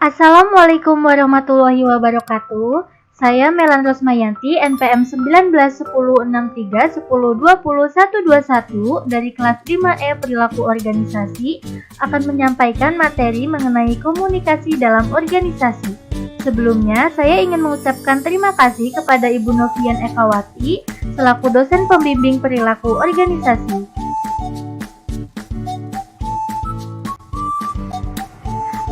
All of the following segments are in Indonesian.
Assalamualaikum warahmatullahi wabarakatuh. Saya Melan Rosmayanti, NPM 19106310201121 dari kelas 5E Perilaku Organisasi akan menyampaikan materi mengenai komunikasi dalam organisasi. Sebelumnya, saya ingin mengucapkan terima kasih kepada Ibu Novian Ekawati selaku dosen pembimbing perilaku organisasi.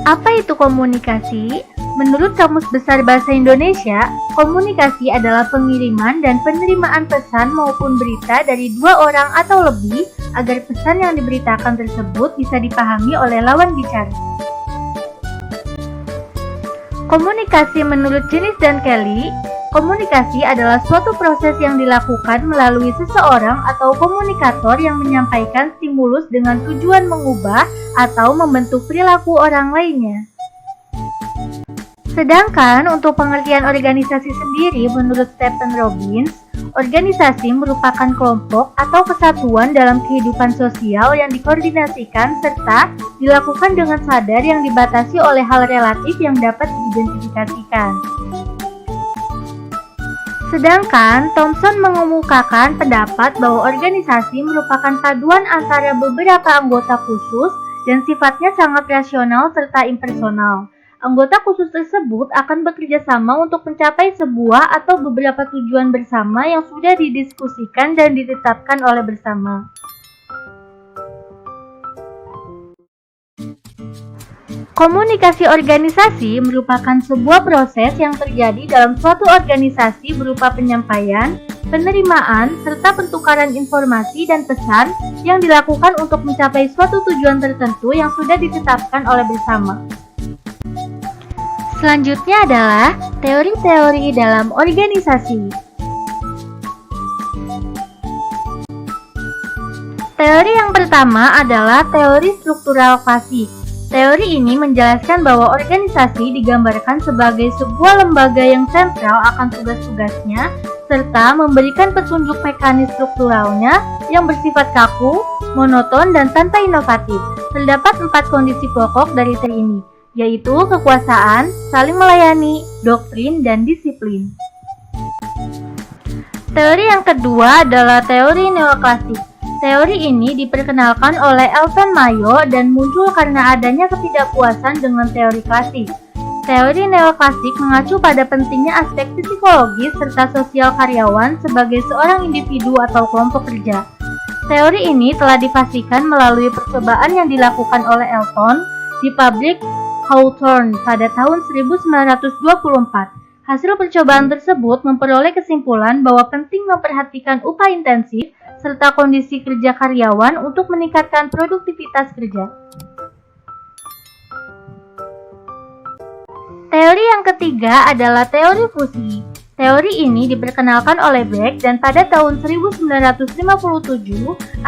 Apa itu komunikasi? Menurut Kamus Besar Bahasa Indonesia, komunikasi adalah pengiriman dan penerimaan pesan maupun berita dari dua orang atau lebih agar pesan yang diberitakan tersebut bisa dipahami oleh lawan bicara. Komunikasi menurut Jenis dan Kelly, komunikasi adalah suatu proses yang dilakukan melalui seseorang atau komunikator yang menyampaikan stimulus dengan tujuan mengubah atau membentuk perilaku orang lainnya. Sedangkan untuk pengertian organisasi sendiri menurut Stephen Robbins, organisasi merupakan kelompok atau kesatuan dalam kehidupan sosial yang dikoordinasikan serta dilakukan dengan sadar yang dibatasi oleh hal relatif yang dapat diidentifikasikan. Sedangkan Thomson mengemukakan pendapat bahwa organisasi merupakan paduan antara beberapa anggota khusus dan sifatnya sangat rasional serta impersonal. Anggota khusus tersebut akan bekerja sama untuk mencapai sebuah atau beberapa tujuan bersama yang sudah didiskusikan dan ditetapkan oleh bersama. Komunikasi organisasi merupakan sebuah proses yang terjadi dalam suatu organisasi berupa penyampaian, penerimaan, serta pertukaran informasi dan pesan yang dilakukan untuk mencapai suatu tujuan tertentu yang sudah ditetapkan oleh bersama. Selanjutnya adalah teori-teori dalam organisasi. Teori yang pertama adalah teori struktural klasik. Teori ini menjelaskan bahwa organisasi digambarkan sebagai sebuah lembaga yang sentral akan tugas-tugasnya, serta memberikan petunjuk mekanis strukturalnya yang bersifat kaku, monoton, dan tanpa inovatif. Terdapat 4 kondisi pokok dari teori ini, yaitu kekuasaan, saling melayani, doktrin, dan disiplin. Teori yang kedua adalah teori neoklasik. Teori ini diperkenalkan oleh Elton Mayo dan muncul karena adanya ketidakpuasan dengan teori klasik. Teori neoklasik mengacu pada pentingnya aspek psikologis serta sosial karyawan sebagai seorang individu atau kelompok kerja. Teori ini telah dipastikan melalui percobaan yang dilakukan oleh Elton di pabrik Hawthorne pada tahun 1924. Hasil percobaan tersebut memperoleh kesimpulan bahwa penting memperhatikan upah intensif serta kondisi kerja karyawan untuk meningkatkan produktivitas kerja. Teori yang ketiga adalah teori fusi. Teori ini diperkenalkan oleh Beck dan pada tahun 1957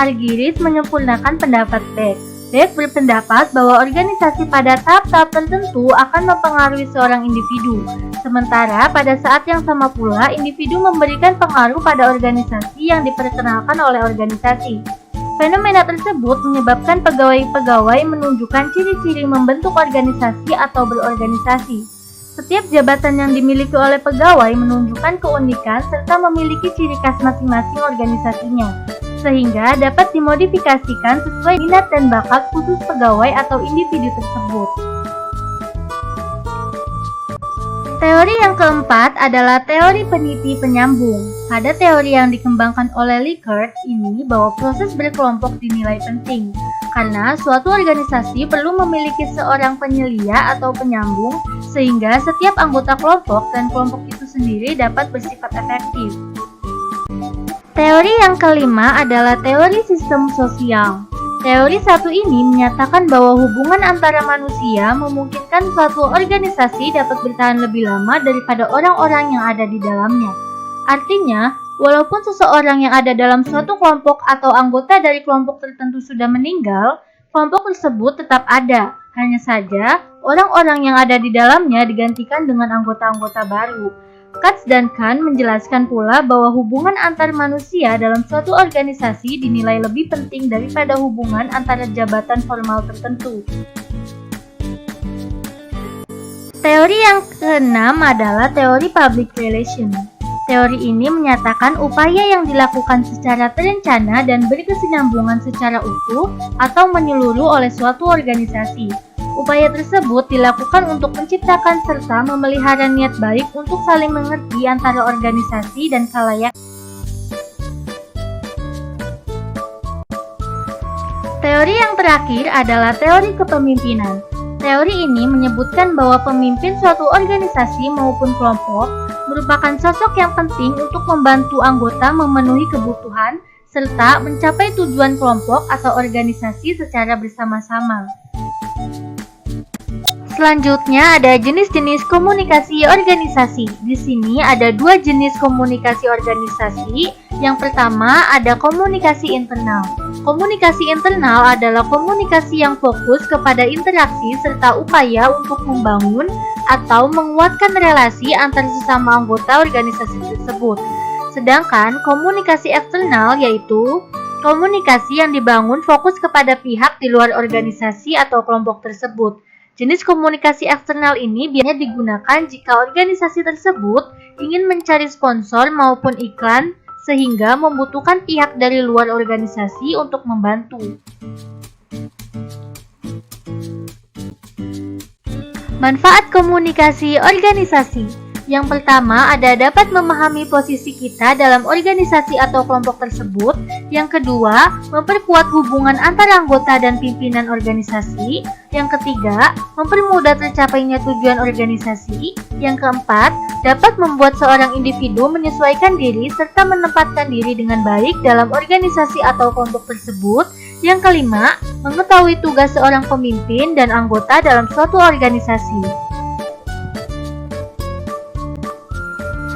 Argyris menyempurnakan pendapat Beck. Beck berpendapat bahwa organisasi pada tahap-tahap tertentu akan mempengaruhi seorang individu, sementara pada saat yang sama pula individu memberikan pengaruh pada organisasi yang diperkenalkan oleh organisasi. Fenomena tersebut menyebabkan pegawai-pegawai menunjukkan ciri-ciri membentuk organisasi atau berorganisasi. Setiap jabatan yang dimiliki oleh pegawai menunjukkan keunikan serta memiliki ciri khas masing-masing organisasinya, sehingga dapat dimodifikasikan sesuai minat dan bakat khusus pegawai atau individu tersebut. Teori yang keempat adalah teori peniti penyambung. Pada teori yang dikembangkan oleh Likert ini bahwa proses berkelompok dinilai penting, karena suatu organisasi perlu memiliki seorang penyelia atau penyambung sehingga setiap anggota kelompok dan kelompok itu sendiri dapat bersifat efektif. Teori yang kelima adalah teori sistem sosial. Teori satu ini menyatakan bahwa hubungan antara manusia memungkinkan suatu organisasi dapat bertahan lebih lama daripada orang-orang yang ada di dalamnya. Artinya, walaupun seseorang yang ada dalam suatu kelompok atau anggota dari kelompok tertentu sudah meninggal, kelompok tersebut tetap ada. Hanya saja, orang-orang yang ada di dalamnya digantikan dengan anggota-anggota baru. Katz dan Kahn menjelaskan pula bahwa hubungan antar manusia dalam suatu organisasi dinilai lebih penting daripada hubungan antara jabatan formal tertentu. Teori yang keenam adalah teori public relation. Teori ini menyatakan upaya yang dilakukan secara terencana dan berkesinambungan secara utuh atau menyeluruh oleh suatu organisasi. Upaya tersebut dilakukan untuk menciptakan serta memelihara niat baik untuk saling mengerti antara organisasi dan khalayak. Teori yang terakhir adalah teori kepemimpinan. Teori ini menyebutkan bahwa pemimpin suatu organisasi maupun kelompok merupakan sosok yang penting untuk membantu anggota memenuhi kebutuhan serta mencapai tujuan kelompok atau organisasi secara bersama-sama. Selanjutnya ada jenis-jenis komunikasi organisasi. Di sini ada dua jenis komunikasi organisasi. Yang pertama ada komunikasi internal. Komunikasi internal adalah komunikasi yang fokus kepada interaksi serta upaya untuk membangun atau menguatkan relasi antar sesama anggota organisasi tersebut. Sedangkan komunikasi eksternal yaitu komunikasi yang dibangun fokus kepada pihak di luar organisasi atau kelompok tersebut. Jenis komunikasi eksternal ini biasanya digunakan jika organisasi tersebut ingin mencari sponsor maupun iklan sehingga membutuhkan pihak dari luar organisasi untuk membantu. Manfaat komunikasi organisasi. Yang pertama ada dapat memahami posisi kita dalam organisasi atau kelompok tersebut. Yang kedua, memperkuat hubungan antara anggota dan pimpinan organisasi. Yang ketiga, mempermudah tercapainya tujuan organisasi. Yang keempat, dapat membuat seorang individu menyesuaikan diri serta menempatkan diri dengan baik dalam organisasi atau kelompok tersebut. Yang kelima, mengetahui tugas seorang pemimpin dan anggota dalam suatu organisasi.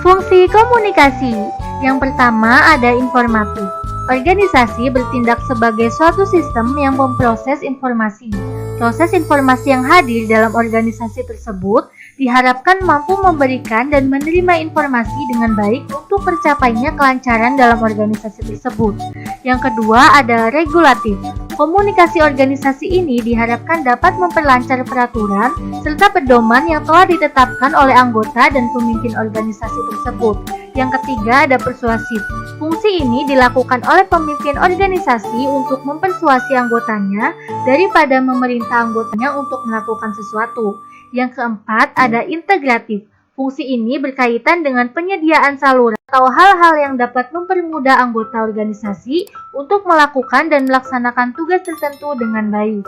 Fungsi komunikasi. Yang pertama ada informatif. Organisasi bertindak sebagai suatu sistem yang memproses informasi. Proses informasi yang hadir dalam organisasi tersebut diharapkan mampu memberikan dan menerima informasi dengan baik untuk tercapainya kelancaran dalam organisasi tersebut. Yang kedua ada regulatif. Komunikasi organisasi ini diharapkan dapat memperlancar peraturan serta pedoman yang telah ditetapkan oleh anggota dan pemimpin organisasi tersebut. Yang ketiga ada persuasif. Fungsi ini dilakukan oleh pemimpin organisasi untuk mempersuasi anggotanya daripada memerintah anggotanya untuk melakukan sesuatu. Yang keempat ada integratif. Fungsi ini berkaitan dengan penyediaan saluran atau hal-hal yang dapat mempermudah anggota organisasi untuk melakukan dan melaksanakan tugas tertentu dengan baik.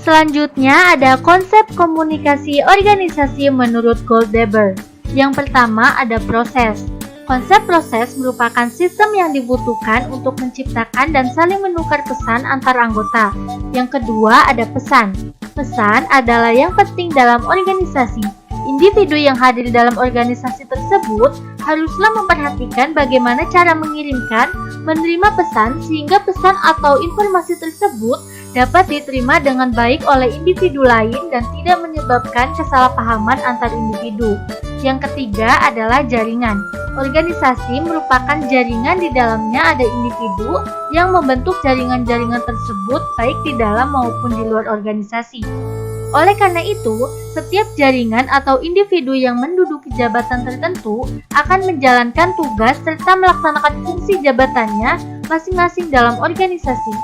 Selanjutnya ada konsep komunikasi organisasi menurut Goldhaber. Yang pertama ada proses. Konsep proses merupakan sistem yang dibutuhkan untuk menciptakan dan saling menukar pesan antar anggota. Yang kedua ada pesan. Pesan adalah yang penting dalam organisasi. Individu yang hadir dalam organisasi tersebut haruslah memperhatikan bagaimana cara mengirimkan, menerima pesan sehingga pesan atau informasi tersebut dapat diterima dengan baik oleh individu lain dan tidak menyebabkan kesalahpahaman antar individu. Yang ketiga adalah jaringan. Organisasi merupakan jaringan di dalamnya ada individu yang membentuk jaringan-jaringan tersebut baik di dalam maupun di luar organisasi. Oleh karena itu, setiap jaringan atau individu yang menduduki jabatan tertentu akan menjalankan tugas serta melaksanakan fungsi jabatannya masing-masing dalam organisasi.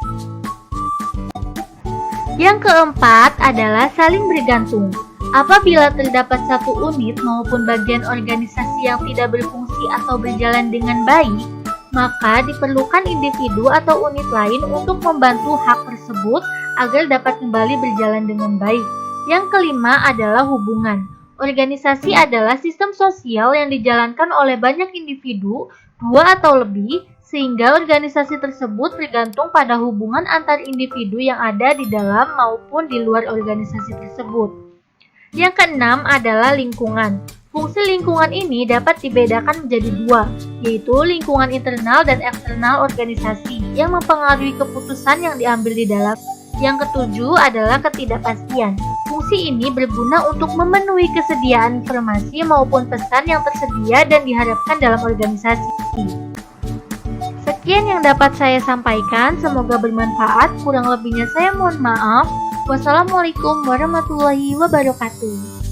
Yang keempat adalah saling bergantung. Apabila terdapat satu unit maupun bagian organisasi yang tidak berfungsi atau berjalan dengan baik, maka diperlukan individu atau unit lain untuk membantu hak tersebut agar dapat kembali berjalan dengan baik. Yang kelima adalah hubungan. Organisasi adalah sistem sosial yang dijalankan oleh banyak individu, dua atau lebih, sehingga organisasi tersebut bergantung pada hubungan antar individu yang ada di dalam maupun di luar organisasi tersebut. Yang keenam adalah lingkungan. Fungsi lingkungan ini dapat dibedakan menjadi dua, yaitu lingkungan internal dan eksternal organisasi yang mempengaruhi keputusan yang diambil di dalam. Yang ketujuh adalah ketidakpastian. Fungsi ini berguna untuk memenuhi kesediaan informasi maupun pesan yang tersedia dan diharapkan dalam organisasi. Sekian yang dapat saya sampaikan, semoga bermanfaat. Kurang lebihnya saya mohon maaf. Wassalamualaikum warahmatullahi wabarakatuh.